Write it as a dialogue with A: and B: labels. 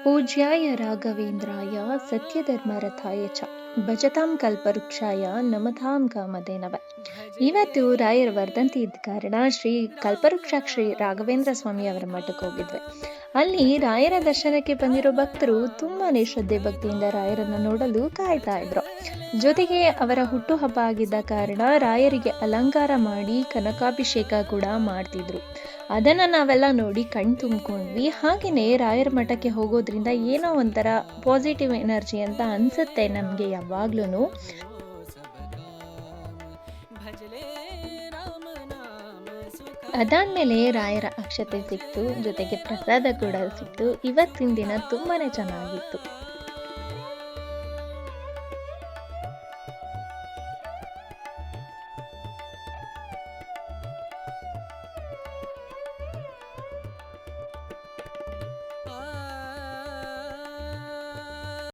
A: ಪೂಜ್ಯಾಯ ರಾಘವೇಂದ್ರಾಯ ಸತ್ಯಧರ್ಮರಥಾಯ ಚ ಭಜತಾಂ ಕಲ್ಪವೃಕ್ಷಾಯ ನಮತಾಂ ಕಾಮಧೇನವ. ಇವತ್ತು ರಾಯರ ವರ್ಧಂತಿ ಇದ್ದ ಕಾರಣ ಶ್ರೀ ಕಲ್ಪವೃಕ್ಷ ಶ್ರೀ ರಾಘವೇಂದ್ರ ಸ್ವಾಮಿ ಅವರ ಮಠಕ್ಕೆ ಹೋಗಿದ್ವಿ. ಅಲ್ಲಿ ರಾಯರ ದರ್ಶನಕ್ಕೆ ಬಂದಿರೋ ಭಕ್ತರು ತುಂಬಾನೇ ಶ್ರದ್ಧೆ ಭಕ್ತಿಯಿಂದ ರಾಯರನ್ನ ನೋಡಲು ಕಾಯ್ತಾ ಇದ್ರು. ಜೊತೆಗೆ ಅವರ ಹುಟ್ಟುಹಬ್ಬ ಆಗಿದ್ದ ಕಾರಣ ರಾಯರಿಗೆ ಅಲಂಕಾರ ಮಾಡಿ ಕನಕಾಭಿಷೇಕ ಕೂಡ ಮಾಡ್ತಿದ್ರು. ಅದನ್ನ ನಾವೆಲ್ಲ ನೋಡಿ ಕಣ್ ತುಂಬ್ಕೊಂಡ್ವಿ. ಹಾಗೇನೆ ರಾಯರ ಮಠಕ್ಕೆ ಹೋಗೋದ್ರಿಂದ ಏನೋ ಒಂಥರ ಪಾಸಿಟಿವ್ ಎನರ್ಜಿ ಅಂತ ಅನ್ಸುತ್ತೆ ನಮ್ಗೆ ಯಾವಾಗ್ಲೂ. ಅದಾದ್ಮೇಲೆ ರಾಯರ ಅಕ್ಷತೆ ಸಿಕ್ತು, ಜೊತೆಗೆ ಪ್ರಸಾದ ಕೂಡ ಸಿಕ್ತು. ಇವತ್ತಿನ ದಿನ ತುಂಬಾನೇ ಚೆನ್ನಾಗಿತ್ತು.